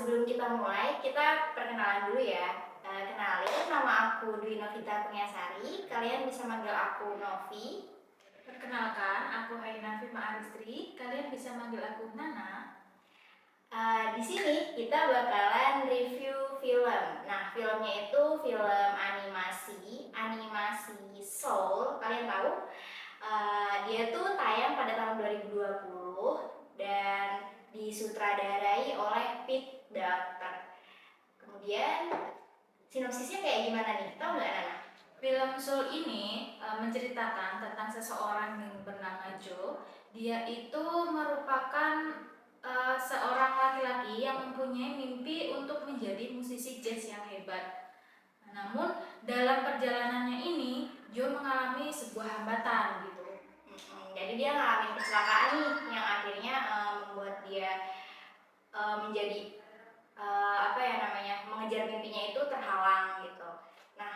Sebelum kita mulai, kita perkenalan dulu ya. Kenalin, nama aku Dwi Novita Pengasari. Kalian bisa manggil aku Novi. Perkenalkan, aku Haina Fima Aristri. Kalian bisa manggil aku Nana. Di sini kita bakalan review film. Nah, filmnya itu film animasi Soul. Kalian tahu? Dia tuh tayang pada tahun 2020 dan disutradarai oleh Pete Docter. Kemudian sinopsisnya kayak gimana nih? Tahu nggak, Nana? Film Soul ini menceritakan tentang seseorang yang bernama Joe. Dia itu merupakan seorang laki-laki yang mempunyai mimpi untuk menjadi musisi jazz yang hebat. Namun dalam perjalanannya ini, Joe mengalami sebuah hambatan gitu. Jadi dia ngalamin kecelakaan nih yang akhirnya membuat dia menjadi mengejar mimpinya itu terhalang gitu. Nah,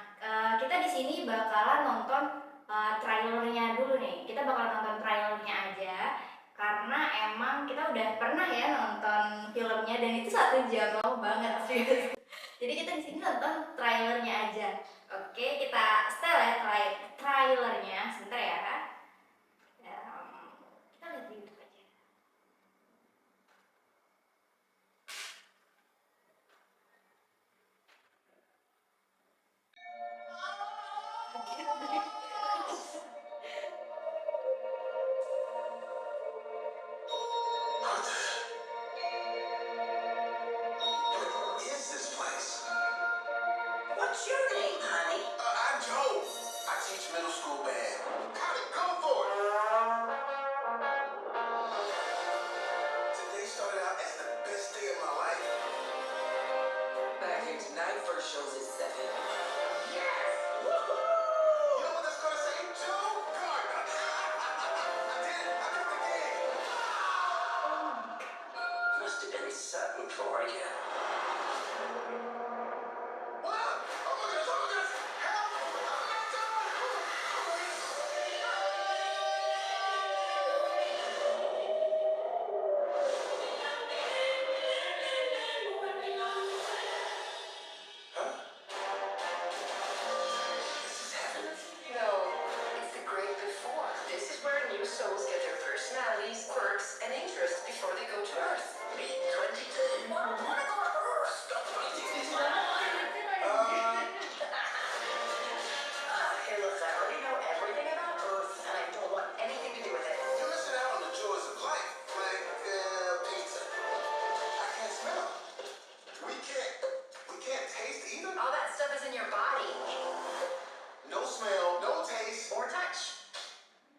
kita di sini bakalan nonton trailernya dulu nih. Kita bakal nonton trailernya aja karena emang kita udah pernah ya nonton filmnya dan itu 1 jam lama banget serius. Jadi kita di sini nonton trailernya aja. Oke, kita setel ya trailernya sebentar ya. Kita lihat di YouTube aja. What's your name, honey? I'm Joe. I teach middle school band. Got it, go for it. Today started out as the best day of my life. Back here tonight, first shows at 7. Yes! Woohoo! You know what that's gonna say? Joe Gardner. I did it. I did it again. Must have been something for you. What? Oh my goodness, oh my goodness. Help! I'm not done. Huh? This is heaven. No, it's the great before. This is where new souls get their personalities, quirks, and interests before they go to Earth. Meet 22. I wanna go to Earth. Hey, look, I already know everything about Earth, and I don't want anything to do with it. You're missing out on the joys of life, like pizza. I can't smell. We can't taste either. All that stuff is in your body. No smell, no taste. Or touch.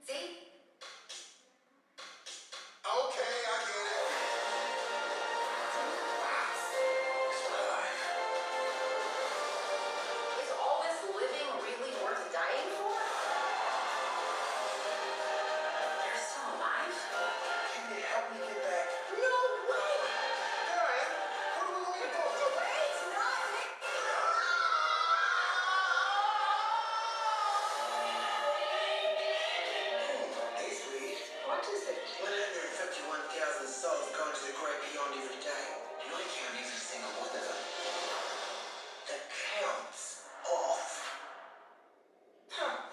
See? Okay, I get it. It's my life. Is all this living really worth dying for? You're still alive? Can you help me get back? No way! There I am. What do we want me to do? Wait, not me! Hey, sweetie. What is it? 151,000 souls going to the great beyond every day. You only count every single one of them. The count's off. Huh.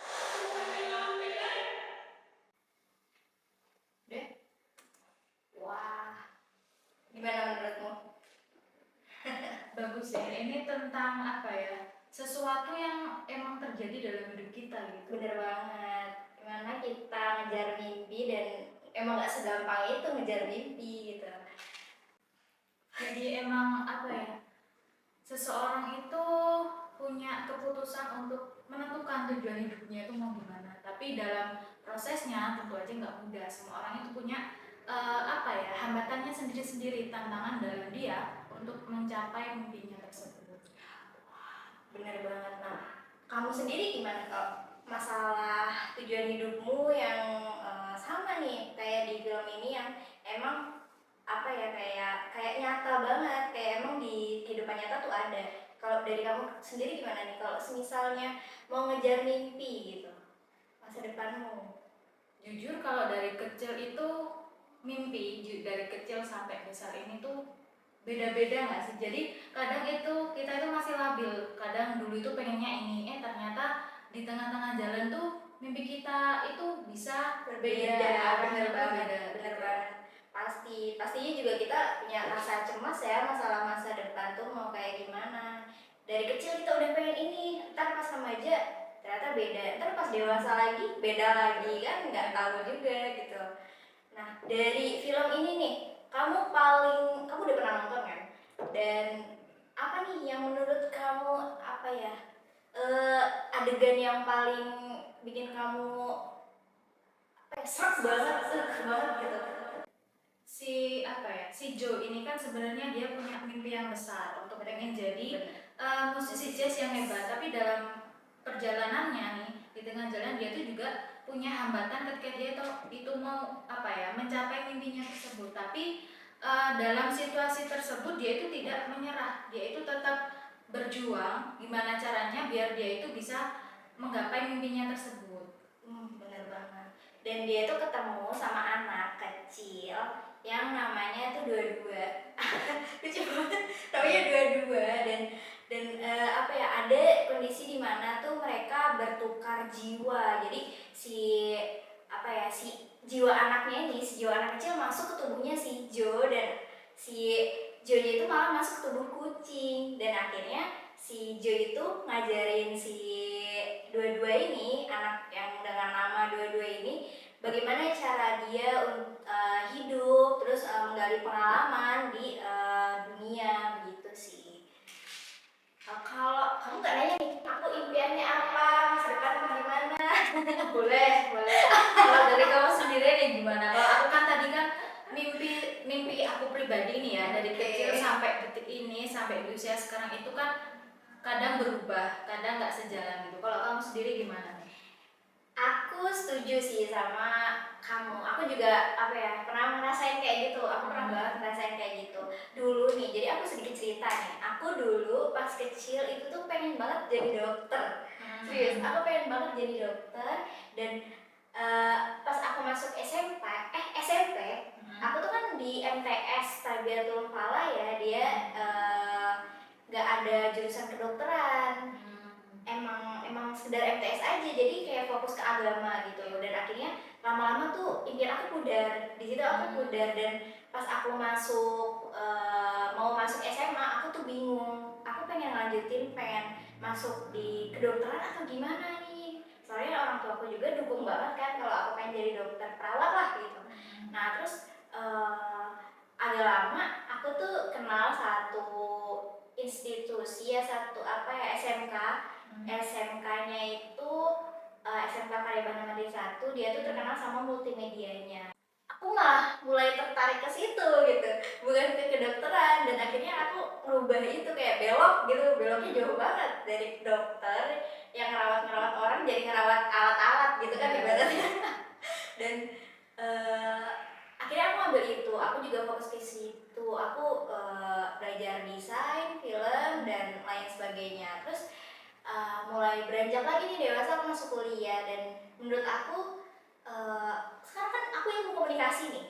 Udah? Wah. Gimana menurutmu? Bagus ya, ini tentang apa ya? Sesuatu yang emang terjadi dalam hidup kita gitu. Bener banget. Gimana kita ngejar mimpi dan emang gak segampang itu ngejar mimpi gitu. Jadi emang apa ya? Seseorang itu punya keputusan untuk menentukan tujuan hidupnya itu mau gimana. Tapi dalam prosesnya tentu aja nggak mudah. Semua orang itu punya hambatannya sendiri-sendiri, tantangan dalam dia untuk mencapai mimpinya tersebut. Bener banget. Nah, kamu sendiri gimana kalau masalah tujuan hidupmu yang sama nih kayak di film ini yang emang kayak nyata banget, kayak emang di kehidupan nyata tuh ada. Kalau dari kamu sendiri gimana nih kalau misalnya mau ngejar mimpi gitu masa depanmu? Jujur kalau dari kecil itu mimpi dari kecil sampai besar ini tuh beda-beda nggak sih? Jadi kadang itu kita itu masih labil, kadang dulu itu pengennya ini, ternyata di tengah-tengah jalan tuh mimpi kita itu bisa Berbeda, arahnya bener tuh banget, beda bener gitu. banget. Pastinya juga kita punya rasa cemas ya, masalah masa depan tuh mau kayak gimana. Dari kecil kita udah pengen ini, ntar pas remaja ternyata beda, ntar pas dewasa lagi beda lagi, kan nggak tahu juga gitu. Nah, dari film ini nih, kamu udah pernah nonton kan? Dan apa nih yang menurut kamu apa ya, adegan yang paling bikin kamu serak banget gitu? Si Joe ini kan sebenarnya dia punya mimpi yang besar untuk pengen jadi musisi jazz yang hebat, tapi dalam perjalanannya nih di tengah jalan dia tuh juga punya hambatan ketika dia itu mau mencapai mimpinya tersebut, tapi dalam situasi tersebut dia itu tidak menyerah, dia itu tetap berjuang gimana caranya biar dia itu bisa menggapai mimpinya tersebut. Bener banget. Dan dia tuh ketemu sama anak kecil yang namanya tuh dua-dua. Lucu banget. Namanya dua-dua dan ada kondisi di mana tuh mereka bertukar jiwa. Jadi si jiwa anaknya ini, si jiwa anak kecil masuk ke tubuhnya si Joe, dan si Joe-nya itu malah masuk ke tubuh kucing, dan akhirnya si Joe itu ngajarin si dua-dua ini, anak yang dengan nama dua-dua ini, bagaimana cara dia hidup, terus menggali pengalaman di dunia gitu sih. Kalau kamu nggak nanya nih, aku impiannya apa, masa depan gimana? boleh kalau dari kamu sendiri nih gimana? Kalau aku kan tadi kan mimpi aku pribadi nih ya, dari Oke. kecil sampai detik ini, sampai di usia sekarang itu kan kadang berubah, kadang nggak sejalan gitu. Kalau kamu sendiri gimana nih? Aku setuju sih sama kamu. Aku juga pernah ngerasain kayak gitu. Aku pernah banget ngerasain kayak gitu. Dulu nih, jadi aku sedikit cerita nih. Aku dulu pas kecil itu tuh pengen banget jadi dokter. Serius, aku pengen banget jadi dokter. Dan pas aku masuk SMP, aku tuh kan di MTS Tarbiyatul Falah ya. Dia nggak ada jurusan kedokteran. Emang sekedar MTS aja, jadi kayak fokus ke agama gitu. Dan akhirnya lama-lama tuh impian aku pudar di situ, aku pudar. Dan pas aku mau masuk SMA, aku tuh bingung, aku pengen masuk di kedokteran atau gimana nih, soalnya orang tua aku juga dukung banget kan kalau aku pengen jadi dokter perawat lah gitu. Nah terus agak lama aku tuh kenal satu institusi ya, SMK. SMK-nya itu SMK Karyabana Mandiri 1, dia tuh terkenal sama multimedianya. Aku malah mulai tertarik ke situ gitu, bukan ke kedokteran, dan akhirnya aku merubah itu, kayak beloknya jauh banget dari dokter yang ngerawat orang jadi ngerawat alat-alat gitu kan ibaratnya. Dan akhirnya aku ambil itu, aku juga fokus ke situ. Aku belajar desain film dan lain sebagainya. Terus mulai beranjak lagi nih dewasa, aku masuk kuliah. Dan menurut aku sekarang kan aku ilmu komunikasi nih.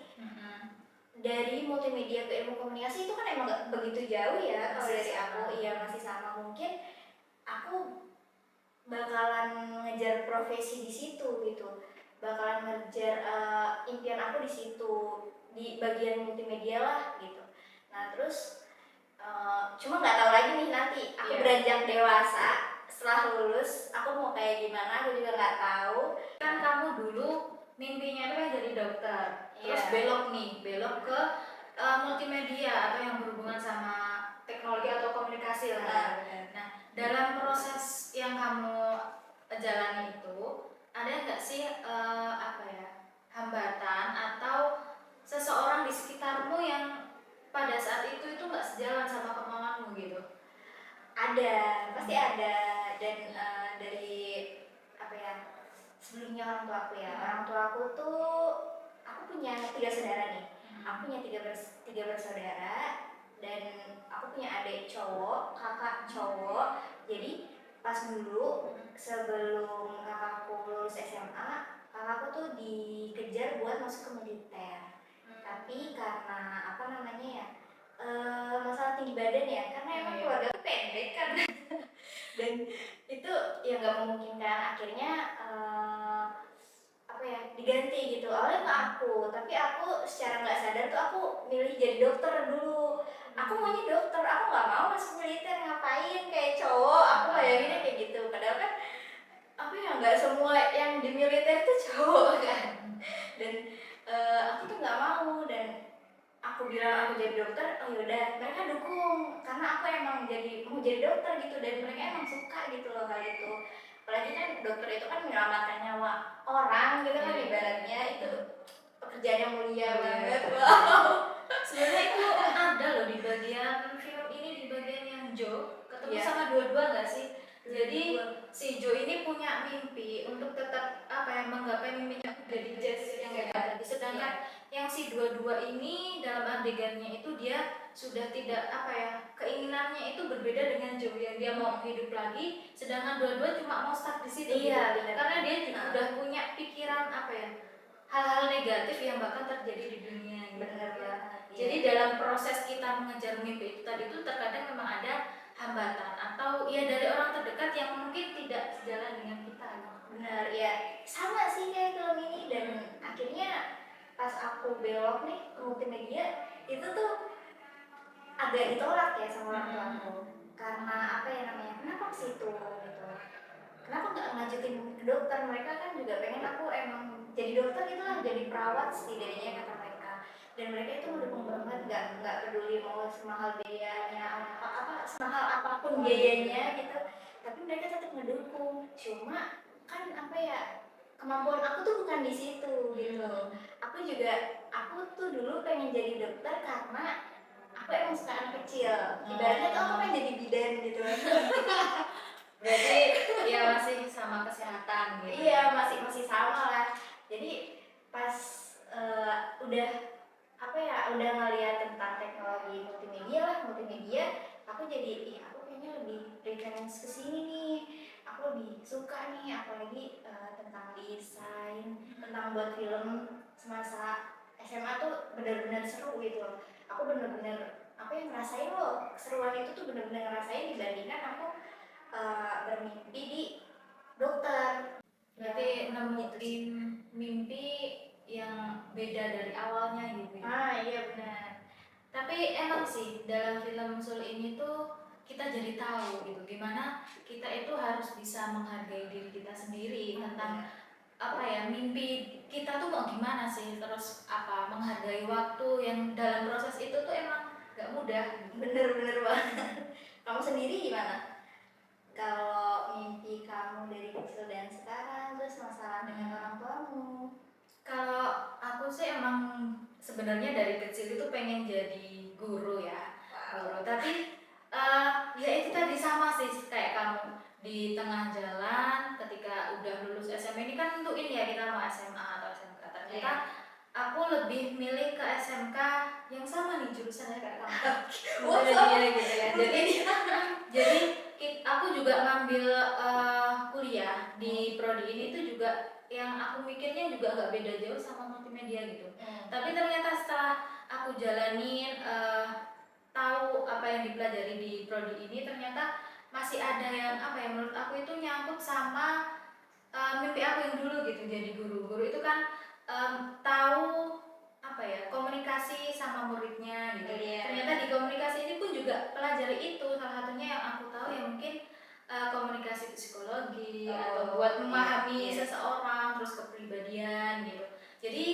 Dari multimedia ke ilmu komunikasi itu kan emang gak begitu jauh ya. Kalau dari aku masih sama. Mungkin aku bakalan ngejar profesi di situ gitu, bakalan ngejar impian aku di situ, di bagian multimedia lah gitu. Nah terus cuma nggak tahu lagi nih nanti aku beranjak dewasa setelah lulus aku mau kayak gimana, aku juga nggak tahu. Kan kamu dulu mimpinya itu kan jadi dokter, terus belok ke multimedia atau yang berhubungan sama teknologi atau komunikasi lah. Nah, dalam proses yang kamu jalani itu ada nggak sih hambatan atau seseorang di sekitarmu yang pada saat itu nggak sejalan sama kemauanmu gitu? Ada, pasti ada. Dan dari sebelumnya orang tua aku tuh, aku punya 3 saudara nih. Aku punya tiga bersaudara, dan aku punya adik cowok, kakak cowok. Jadi pas dulu sebelum kakakku lulus SMA, kakakku tuh dikejar buat masuk ke militer. Tapi karena masalah tinggi badan ya, karena emang Iya. keluarga aku pendek kan. Dan itu ya nggak memungkinkan, akhirnya apa ya, diganti gitu. Awalnya ke aku, tapi aku secara nggak sadar tuh aku milih jadi dokter dulu. Aku maunya dokter, aku nggak mau masuk militer, ngapain kayak cowok, aku bayanginnya kayak gitu. Padahal kan apa ya, nggak semua yang di militer tuh cowok kan. Dan aku tuh nggak mau, dan aku bilang aku jadi dokter, oh yaudah mereka dukung karena aku emang mau jadi dokter gitu, dan mereka emang suka gitu loh hal itu. Apalagi kan dokter itu kan menyelamatkan nyawa orang gitu kan, ibaratnya itu pekerjaan yang mulia banget. Wow. Sebenarnya itu ada loh di bagian film ini, di bagian yang Joe ketemu Iya. sama dua-dua nggak sih? Jadi si Joe ini punya mimpi untuk tetap apa ya, menggapai mimpinya jadi jazz yang nggak ada. Sedangkan yang si dua-dua ini dalam adegannya itu dia sudah tidak apa ya, keinginannya itu berbeda dengan Joe yang dia mau hidup lagi, sedangkan dua-dua cuma mau stuck di situ. Iya, gitu. benar. Karena dia juga udah punya pikiran apa ya, hal-hal negatif yang bakal terjadi di dunia. Gitu. Benar banget. Jadi dalam proses kita mengejar mimpi itu tadi itu terkadang memang ada hambatan atau ya dari orang terdekat yang mungkin tidak sejalan dengan kita. Benar ya, sama sih kayak film ini. Dan akhirnya pas aku belok nih ke multimedia, itu tuh agak ditolak ya sama orang tua aku. Karena apa ya namanya, kenapa ke situ gitu, kenapa nggak ngajutin ke dokter, mereka kan juga pengen aku emang jadi dokter gitu lah, jadi perawat setidaknya kata mereka. Dan mereka itu mendukung banget, nggak peduli mau semahal biayanya apa semahal apapun biayanya gitu, tapi mereka tetap mendukung. Cuma kan apa ya, kemampuan aku tuh bukan di situ gitu. Aku tuh dulu pengen jadi dokter karena aku emang suka anak kecil, ibaratnya tuh aku pengen jadi bidan gitu. Berarti ya masih sama kesehatan gitu. Iya, masih sama lah. Jadi pas udah apa ya, udah ngeliat tentang teknologi multimedia, aku jadi aku kayaknya lebih preference ke sini nih. Aku lebih suka nih, apalagi tentang desain, tentang buat film semasa SMA tuh bener-bener seru gitu loh. Aku bener-bener apa yang ngerasain loh, keseruan itu tuh bener-bener ngerasain dibandingkan aku bermimpi di dokter. Berarti nemuin mimpi yang beda dari awalnya gitu ya. Iya benar. Tapi emang sih dalam film Soul ini tuh kita jadi tahu gitu gimana kita itu harus bisa menghargai diri kita sendiri, tentang apa ya, mimpi kita tuh mau gimana sih, terus apa, menghargai waktu yang dalam proses itu tuh emang gak mudah gitu. Bener banget. Kamu sendiri gimana? Kalau mimpi kamu dari kecil dan sekarang, terus masalah dengan orang tuamu? Kalau aku sih emang sebenarnya dari kecil itu pengen jadi guru ya, guru. Tapi ya itu tadi sama sih kayak kamu, di tengah jalan ketika udah lulus SMA ini kan tentuin ya kita mau SMA atau SMK. Ternyata aku lebih milih ke SMK yang sama nih jurusannya kayak kamu. Dia gitu ya. Jadi aku juga ngambil kuliah di prodi ini tuh juga yang aku mikirnya juga agak beda jauh sama multimedia gitu. Tapi ternyata setelah aku jalanin, tahu apa yang dipelajari di prodi ini, ternyata masih ada yang apa ya, menurut aku itu nyangkut sama mimpi aku yang dulu gitu, jadi guru. Guru itu kan tahu apa ya, komunikasi sama muridnya gitu. Ternyata di komunikasi ini pun juga pelajari itu. Salah satunya yang aku tahu ya mungkin komunikasi psikologi atau buat memahami seseorang, terus kepribadian gitu. Jadi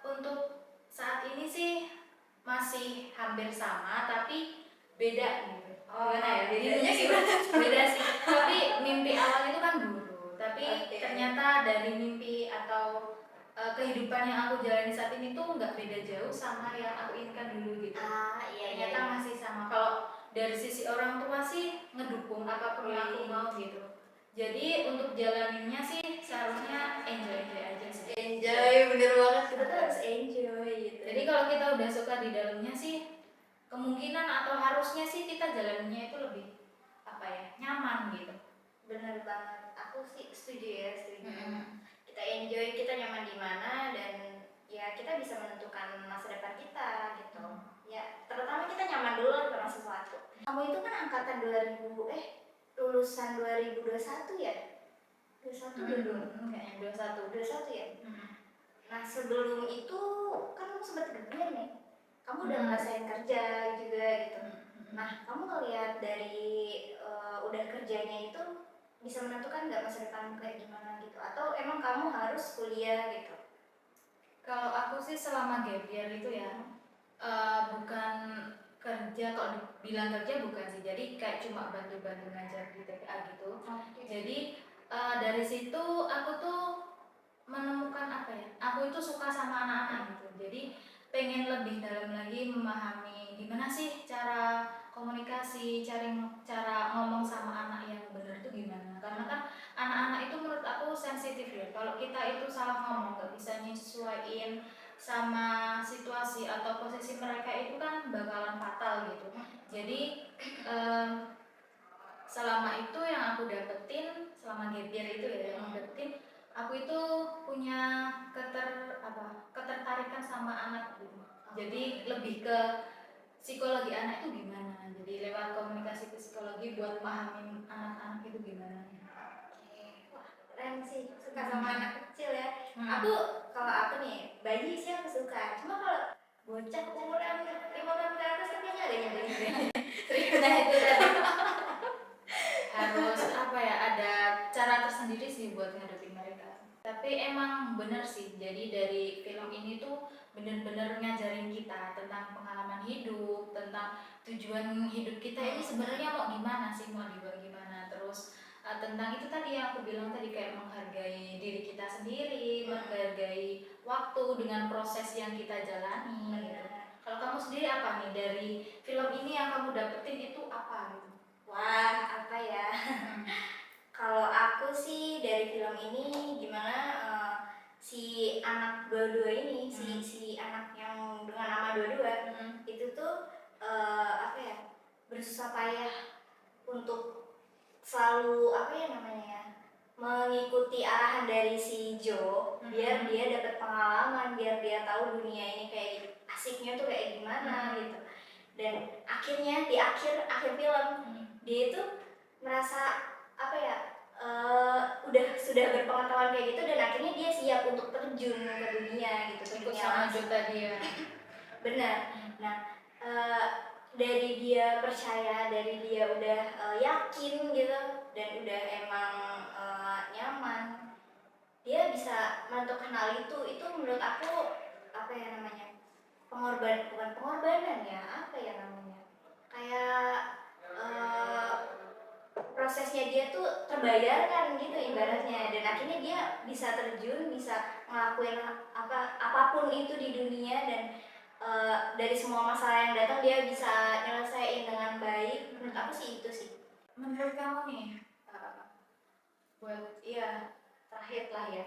untuk saat ini sih masih hampir sama tapi beda gitu. Gimana ya? Bedanya gimana? Beda sih. Tapi mimpi awal itu kan guru. Tapi ternyata dari mimpi atau kehidupan yang aku jalani saat ini tuh nggak beda jauh sama yang aku inginkan dulu gitu. Ternyata masih sama. Kalau dari sisi orang tua sih ngedukung apapun yang aku mau gitu. Jadi untuk jalaninnya sih seharusnya enjoy aja sih. Enjoy, bener banget, kita tuh harus enjoy gitu. Jadi kalau kita udah suka di dalamnya sih, kemungkinan atau harusnya sih kita jalaninnya itu lebih apa ya, nyaman gitu. Bener banget, aku sih setuju ya, Kita enjoy, kita nyaman di mana, dan ya kita bisa menentukan masa depan kita gitu. Ya belum sama sesuatu. Kamu itu kan angkatan 2000 lulusan 2021 ya? 21 dulu. Kayaknya 21. 21 ya? Nah sebelum itu kan kamu sempat kerja nih, kamu udah ngerasain kerja juga gitu. Nah kamu ngelihat dari udah kerjanya itu bisa menentukan nggak masa depan kayak gimana gitu, atau emang kamu harus kuliah gitu? Kalau aku sih selama gap year itu ya bukan kerja, kalau dibilang kerja bukan sih, jadi kayak cuma bantu-bantu ngajar di TPA gitu. Jadi dari situ aku tuh menemukan apa ya, aku itu suka sama anak-anak gitu, jadi pengen lebih dalam lagi memahami gimana sih cara komunikasi, cara ngomong sama anak yang benar itu gimana, karena kan anak-anak itu menurut aku sensitif ya, kalau kita itu salah ngomong nggak bisa nyesuaiin sama situasi atau posisi mereka itu kan bakalan fatal gitu. Jadi selama itu yang aku dapetin selama gap year itu ya, yang aku dapetin, aku itu punya ketertarikan sama anak gitu. Jadi lebih ke psikologi anak itu gimana, jadi lewat komunikasi psikologi buat pahamin anak-anak itu gimana. Wah keren sih, suka sama anak kecil ya. Kalau aku nih bayi sih aku suka, cuma kalau bocah umuran 5 tahun ke atas kan kayaknya ada nyebelin deh. Nah itu tadi harus apa ya, ada cara tersendiri sih buat ngadepin mereka. Tapi emang bener sih, jadi dari film ini tuh bener-bener ngajarin kita tentang pengalaman hidup, tentang tujuan hidup kita ini sebenarnya mau gimana sih, mau dibawa gimana. Terus tentang itu tadi yang aku bilang tadi, kayak menghargai diri kita sendiri, menghargai waktu dengan proses yang kita jalani gitu. Kalau kamu sendiri apa nih dari film ini yang kamu dapetin itu apa gitu? Wah apa ya? Kalau aku sih dari film ini gimana si anak dua-dua ini, si anak yang dengan nama dua-dua itu tuh apa ya, bersusah payah untuk selalu apa ya namanya ya, mengikuti arahan dari si Joe biar dia dapat pengalaman, biar dia tahu dunia ini kayak asiknya tuh kayak gimana gitu. Dan akhirnya di akhir film dia itu merasa apa ya, sudah berpengetahuan kayak gitu, dan akhirnya dia siap untuk terjun ke dunia gitu, ke Ikut dunia sama langsung. Jo tadi ya. Benar. Nah dari dia percaya, dari dia udah yakin gitu, dan udah emang nyaman, dia bisa menentukan hal itu menurut aku apa ya namanya, bukan pengorbanan ya, apa ya namanya, kayak prosesnya dia tuh terbayarkan gitu ibaratnya, dan akhirnya dia bisa terjun, bisa ngelakuin apapun itu di dunia, dan dari semua masalah yang datang dia bisa nyelesain dengan baik. Menurut aku sih itu sih. Menurut kamu nih, buat Terakhir lah ya,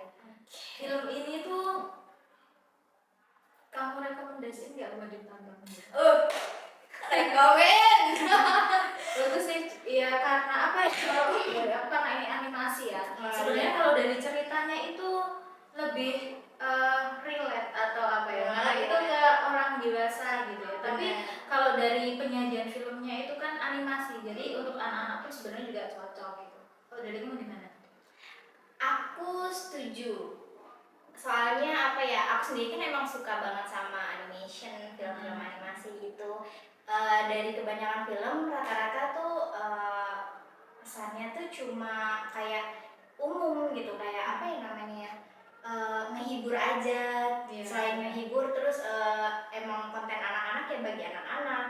film ini tuh kamu rekomendasiin nggak buat ditonton? rekomen. Bagus sih, ya karena apa ya, kalau karena ini animasi ya. Sebenarnya kalau dari ceritanya itu lebih relate atau apa ya, malah itu ke orang dewasa gitu ya. Tapi kalau dari penyajian filmnya itu kan animasi, jadi untuk anak-anak tuh sebenarnya juga cocok gitu. Kalau dari kamu gimana? Aku setuju. Soalnya apa ya, aku sendiri kan emang suka banget sama animation, film-film animasi gitu. Dari kebanyakan film rata-rata tuh pesannya tuh cuma kayak umum gitu, kayak apa ya namanya ya, ngehibur aja. Selain ngehibur, terus emang konten anak-anak ya bagi anak-anak,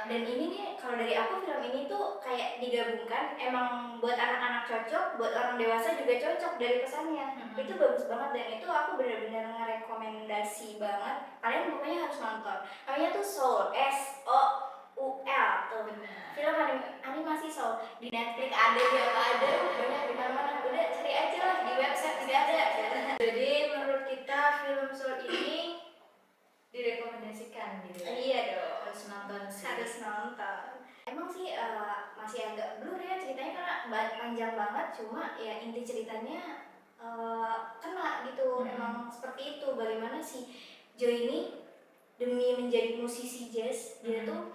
dan ini nih kalau dari aku film ini tuh kayak digabungkan, emang buat anak-anak cocok, buat orang dewasa juga cocok dari pesannya. Itu bagus banget, dan itu aku benar-benar ngerekomendasi banget, kalian pokoknya harus nonton. Namanya tuh Soul, SOUL tuh, film animasi Soul. Di Netflix ada, di apa ada, banyak di mana-mana, udah cari aja lah, di website juga ada. Jadi menurut kita film Soul ini direkomendasikan gitu. Iya dong, Harus nonton sih. harus nonton. Emang sih masih agak blur ya ceritanya karena panjang banget, cuma ya inti ceritanya kena gitu. Emang seperti itu, bagaimana si Joe ini demi menjadi musisi jazz dia tuh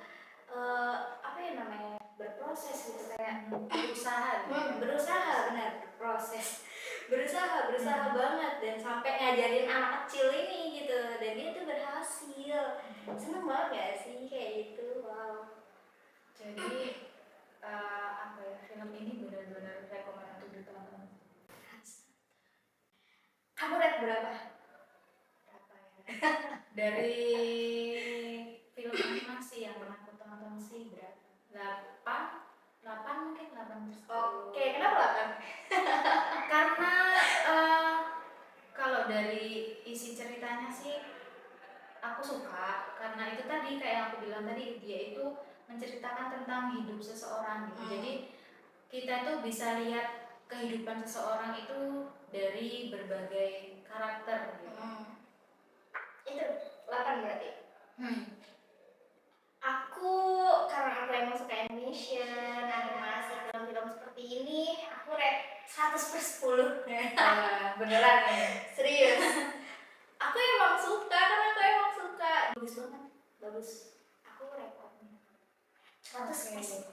apa ya namanya, berproses gitu, kayak Berusaha gitu. berusaha, benar, berproses, berusaha banget, dan sampai ngajarin anak kecil ini gitu, dan dia tuh berhasil. Seneng banget gak sih kayak gitu? Wow. Jadi apa ya, film ini benar-benar rekomend untuk ditonton. Kamu rate berapa? Berapa ya? Dari film animasi yang pernah aku tonton sih berapa? 8 mungkin 8 Oke, kenapa 8? Karena kalau dari isi ceritanya sih aku suka, karena itu tadi kayak yang aku bilang tadi, dia itu menceritakan tentang hidup seseorang gitu. Jadi kita tuh bisa lihat kehidupan seseorang itu dari berbagai karakter gitu. Itu 8 berarti. Aku, karena aku emang suka animation, animasi, film-film seperti ini, aku rate 100/10. Beneran ya? Serius. Aku emang suka, karena aku emang suka. Bagus banget, bagus. Aku rekomend 100%.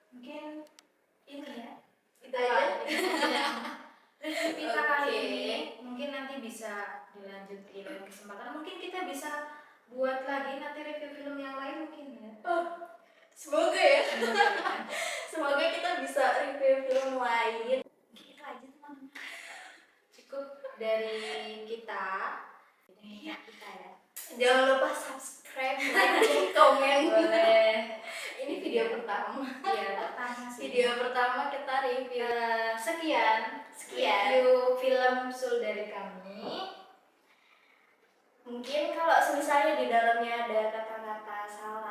Mungkin ini ya, Itu aja. review kita kali Oke. ini. Mungkin nanti bisa dilanjut di lain kesempatan. Mungkin kita bisa buat lagi nanti review film yang lain mungkin ya. Semoga ya. Semoga kita bisa review film lain. Gitu aja teman-teman. Cukup dari kita. Ini kita ya. Jangan lupa subscribe, like, dan komen. Boleh. Ini video pertama. Iya, pertama sih. Video pertama kita review. Sekian Sekian. review film Sul dari kami. Mungkin kalau misalnya di dalamnya ada kata-kata salah